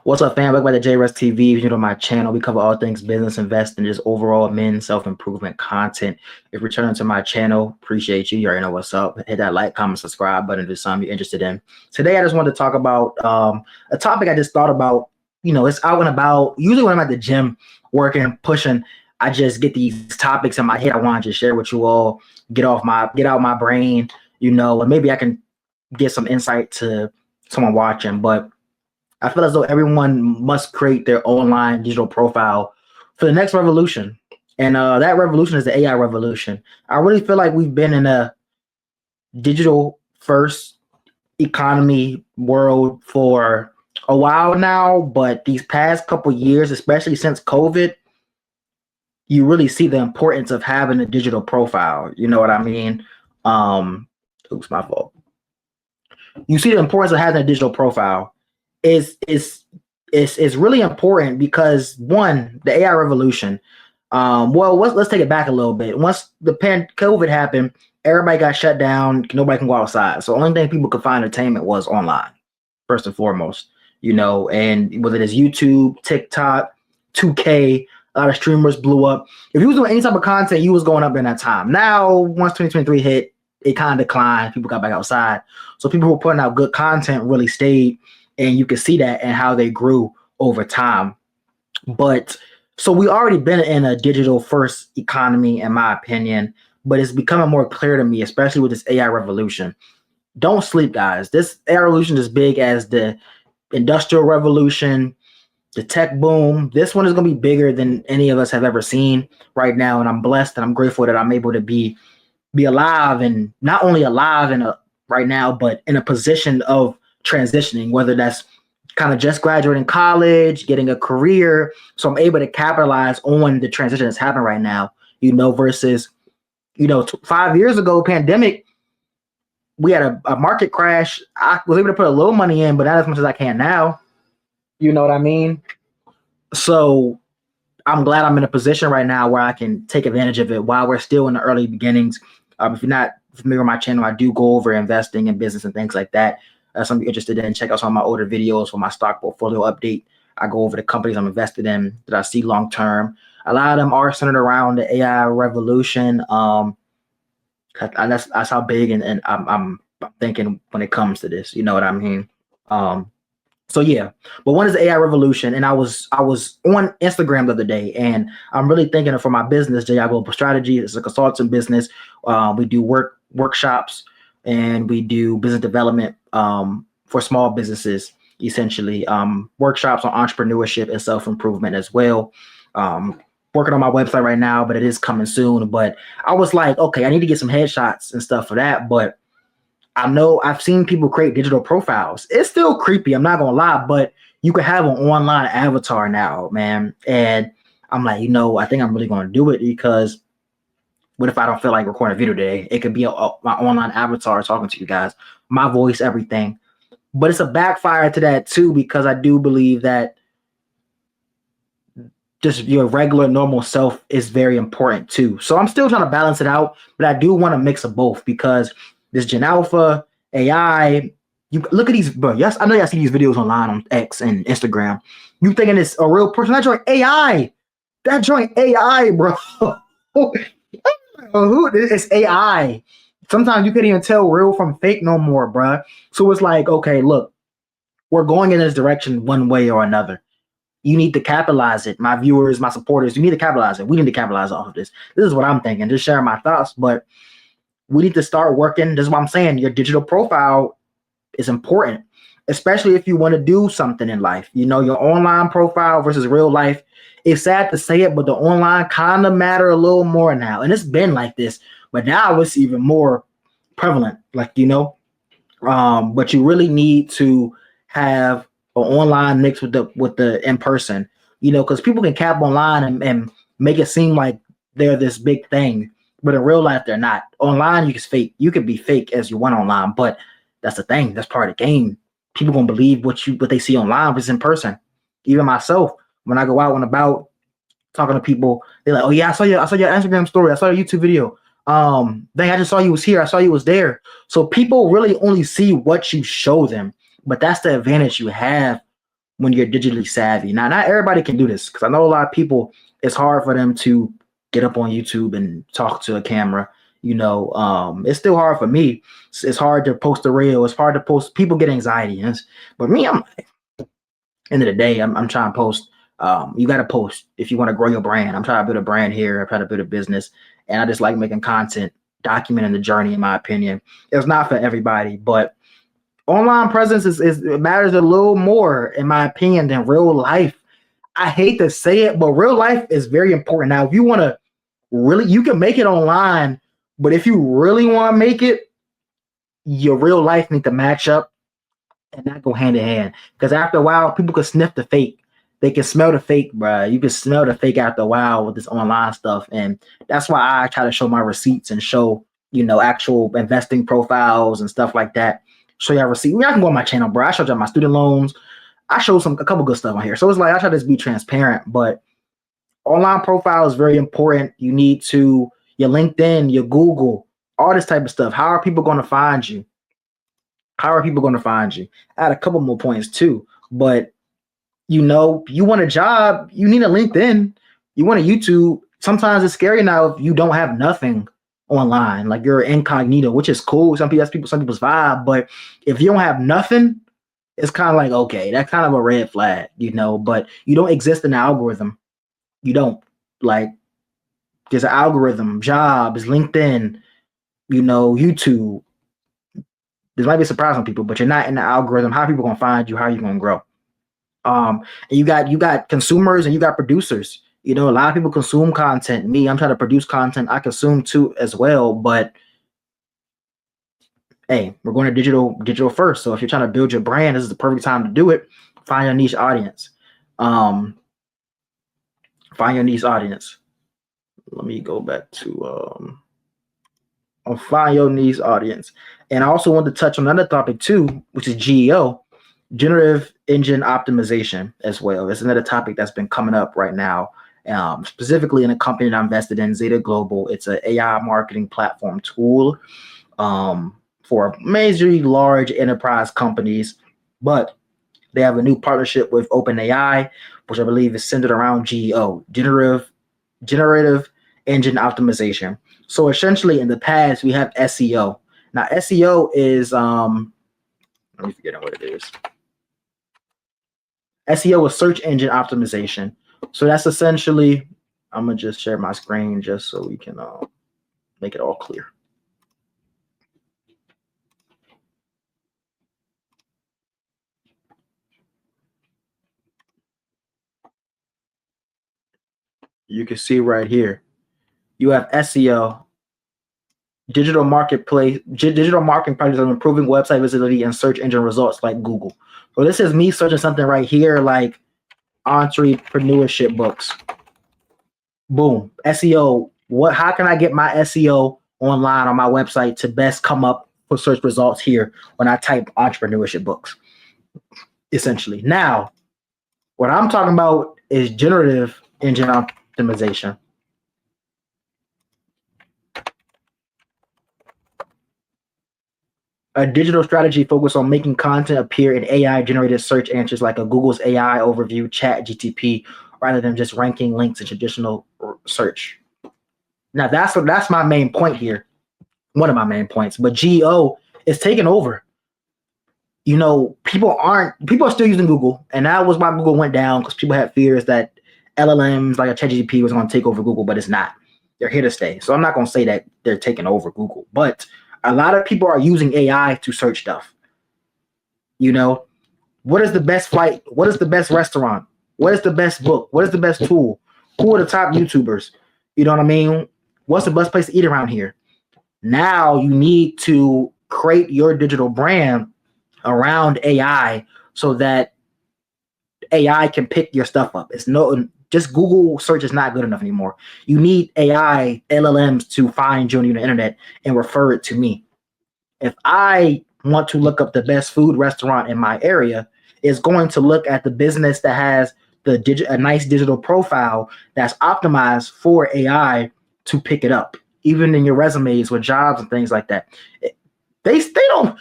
What's up, fam? Welcome back to JRS TV. If you're new to my channel, we cover all things business, investing, just overall men self-improvement content. If you're returning to my channel, appreciate you. You already know what's up. Hit that like, comment, subscribe button if there's something you're interested in. Today, I just wanted to talk about a topic I just thought about. You know, it's out and about. Usually when I'm at the gym working, pushing, I just get these topics in my head I want to just share with you all, get out my brain, you know, and maybe I can get some insight to someone watching. But I feel as though everyone must create their online digital profile for the next revolution. And that revolution is the AI revolution. I really feel like we've been in a digital first economy world for a while now, but these past couple years, especially since COVID, you really see the importance of having a digital profile. You know what I mean? Oops, my fault. You see the importance of having a digital profile is really important because, one, the AI revolution. Let's take it back a little bit. Once the COVID happened, everybody got shut down. Nobody can go outside. So the only thing people could find entertainment was online, first and foremost. You know, and whether it's YouTube, TikTok, 2K, a lot of streamers blew up. If you was doing any type of content, you was going up in that time. Now, once 2023 hit, it kind of declined. People got back outside. So people who were putting out good content really stayed. And you can see that and how they grew over time. But so we already been in a digital first economy, in my opinion, but it's becoming more clear to me, especially with this AI revolution. Don't sleep, guys. This AI revolution is as big as the industrial revolution, the tech boom. This one is going to be bigger than any of us have ever seen right now. And I'm blessed and I'm grateful that I'm able to be alive, and not only alive right now, but in a position of transitioning, whether that's kind of just graduating college, getting a career. So I'm able to capitalize on the transition that's happening right now, you know, versus, you know, 5 years ago, pandemic, we had a market crash. I was able to put a little money in, but not as much as I can now. You know what I mean? So I'm glad I'm in a position right now where I can take advantage of it while we're still in the early beginnings. If you're not familiar with my channel, I do go over investing in business and things like that. Something you're interested in, check out some of my older videos for my stock portfolio update. I go over the companies I'm invested in that I see long term. A lot of them are centered around the AI revolution. That's how big and I'm thinking when it comes to this. You know what I mean? So yeah, but one is the AI revolution, and I was on Instagram the other day, and I'm really thinking for my business, JI Global Strategy. It's a consulting business. We do workshops, and we do business development for small businesses, essentially. Workshops on entrepreneurship and self-improvement as well. Working on my website right now, but it is coming soon. But I was like, okay, I need to get some headshots and stuff for that, but I know I've seen people create digital profiles. It's still creepy, I'm not gonna lie, but you can have an online avatar now, man. And I'm like, you know, I think I'm really gonna do it, because what if I don't feel like recording a video today? It could be my online avatar talking to you guys, my voice, everything. But it's a backfire to that too, because I do believe that just your regular normal self is very important too. So I'm still trying to balance it out, but I do want to mix of both, because this Gen Alpha, AI, you look at these, bro. Yes, I know y'all see these videos online on X and Instagram. You thinking it's a real person? That joint AI. That joint AI, bro. It's AI. Sometimes you can't even tell real from fake no more, bro. So it's like, okay, look, we're going in this direction one way or another. You need to capitalize it. My viewers, my supporters, you need to capitalize it. We need to capitalize off of this. This is what I'm thinking, just sharing my thoughts, but we need to start working. This is what I'm saying. Your digital profile is important, especially if you want to do something in life. You know, your online profile versus real life. It's sad to say it, but the online kind of matter a little more now. And it's been like this, but now it's even more prevalent, like, you know. But you really need to have an online mix with the in-person, you know, because people can cap online and make it seem like they're this big thing. But in real life, they're not. Online, you can fake. You can be fake as you want online, but that's the thing. That's part of the game. People gonna believe what they see online versus in person. Even myself, when I go out and about talking to people, they're like, "Oh yeah, I saw your Instagram story. I saw your YouTube video. Dang, I just saw you was here. I saw you was there." So people really only see what you show them, but that's the advantage you have when you're digitally savvy. Now, not everybody can do this because I know a lot of people, it's hard for them to get up on YouTube and talk to a camera. It's still hard for me. It's hard to post a reel. It's hard to post. People get anxiety. But me, end of the day, I'm trying to post. You got to post if you want to grow your brand. I'm trying to build a brand here. I'm trying to build a business, and I just like making content, documenting the journey. In my opinion, it's not for everybody, but online presence it matters a little more, in my opinion, than real life. I hate to say it, but real life is very important. Now, if you want to really, you can make it online, but if you really want to make it, your real life need to match up and not go hand in hand. Because after a while, people can sniff the fake. They can smell the fake, bro. You can smell the fake after a while with this online stuff. And that's why I try to show my receipts and show, actual investing profiles and stuff like that. Show you receipts. I can go on my channel, bro. I showed you my student loans. I showed a couple good stuff on here. So it's like I try to just be transparent, but online profile is very important. You need to, your LinkedIn, your Google, all this type of stuff. How are people going to find you? How are people going to find you? I had a couple more points too, but you want a job, you need a LinkedIn, you want a YouTube. Sometimes it's scary now if you don't have nothing online, like you're incognito, which is cool. Some people's vibe, but if you don't have nothing, it's kind of like, okay, that's kind of a red flag, but you don't exist in the algorithm. You don't. Like, there's an algorithm, jobs, LinkedIn, YouTube. This might be surprising people, but you're not in the algorithm. How are people gonna find you? How are you gonna grow? And you got consumers and you got producers. A lot of people consume content. Me, I'm trying to produce content. I consume too as well, but hey, we're going to digital first. So if you're trying to build your brand, this is the perfect time to do it. Find your niche audience. Find your niche audience. Let me go back to find your niche audience. And I also want to touch on another topic too, which is GEO, Generative Engine Optimization as well. It's another topic that's been coming up right now, specifically in a company that I invested in, Zeta Global. It's an AI marketing platform tool for majorly large enterprise companies, but they have a new partnership with OpenAI, which I believe is centered around GEO, Generative Engine Optimization. So essentially, in the past, we have SEO. Now, SEO is let me forget what it is. SEO is search engine optimization. So that's essentially, I'm gonna just share my screen just so we can make it all clear. You can see right here, you have SEO, digital marketing projects of improving website visibility and search engine results like Google. So this is me searching something right here like entrepreneurship books. Boom, SEO. How can I get my SEO online on my website to best come up for search results here when I type entrepreneurship books? Essentially. Now, what I'm talking about is generative engine optimization. A digital strategy focused on making content appear in AI-generated search answers like a Google's AI overview, Chat GTP, rather than just ranking links in traditional search. Now, that's my main point here. One of my main points. But GEO is taking over. People are still using Google, and that was why Google went down, because people had fears that LLMs like a ChatGPT was going to take over Google, but it's not. They're here to stay. So I'm not going to say that they're taking over Google, but a lot of people are using AI to search stuff. What is the best flight? What is the best restaurant? What is the best book? What is the best tool? Who are the top YouTubers? You know what I mean? What's the best place to eat around here? Now you need to create your digital brand around AI so that AI can pick your stuff up. Just Google search is not good enough anymore. You need AI LLMs to find you on the internet and refer it to me. If I want to look up the best food restaurant in my area, it's going to look at the business that has a nice digital profile that's optimized for AI to pick it up, even in your resumes with jobs and things like that. They don't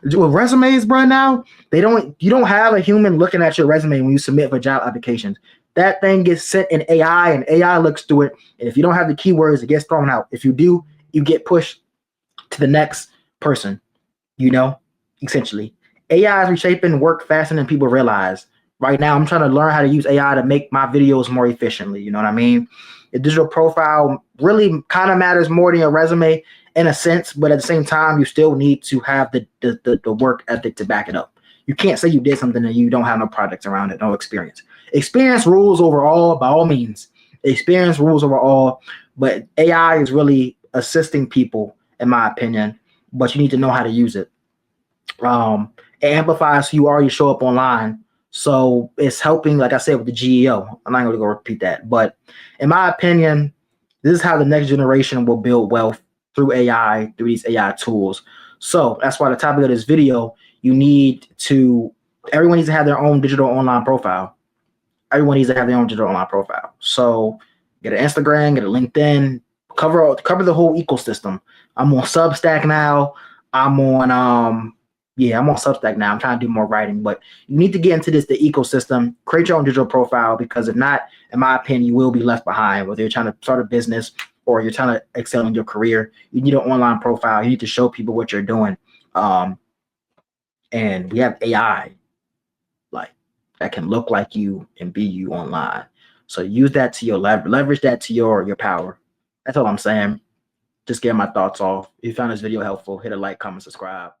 with resumes, bro. Now you don't have a human looking at your resume when you submit for job applications. That thing gets sent in AI, and AI looks through it. And if you don't have the keywords, it gets thrown out. If you do, you get pushed to the next person. Essentially, AI is reshaping work faster than people realize. Right now, I'm trying to learn how to use AI to make my videos more efficiently. You know what I mean? The digital profile really kind of matters more than your resume in a sense, but at the same time, you still need to have the work ethic to back it up. You can't say you did something and you don't have no projects around it, no experience. Experience rules overall, by all means. Experience rules overall, but AI is really assisting people, in my opinion, but you need to know how to use it. It amplifies who you already show up online. So it's helping, like I said, with the GEO. I'm not going to go repeat that. But in my opinion, this is how the next generation will build wealth through AI, through these AI tools. So that's why the topic of this video, everyone needs to have their own digital online profile. Everyone needs to have their own digital online profile. So get an Instagram, get a LinkedIn, cover the whole ecosystem. I'm on Substack now. I'm on I'm on Substack now. I'm trying to do more writing, but you need to get into the ecosystem, create your own digital profile, because if not, in my opinion, you will be left behind, whether you're trying to start a business or you're trying to excel in your career. You need an online profile. You need to show people what you're doing. And we have AI that can look like you and be you online. So use that to your leverage that to your power. That's all I'm saying. Just get my thoughts off. If you found this video helpful, hit a like, comment, subscribe.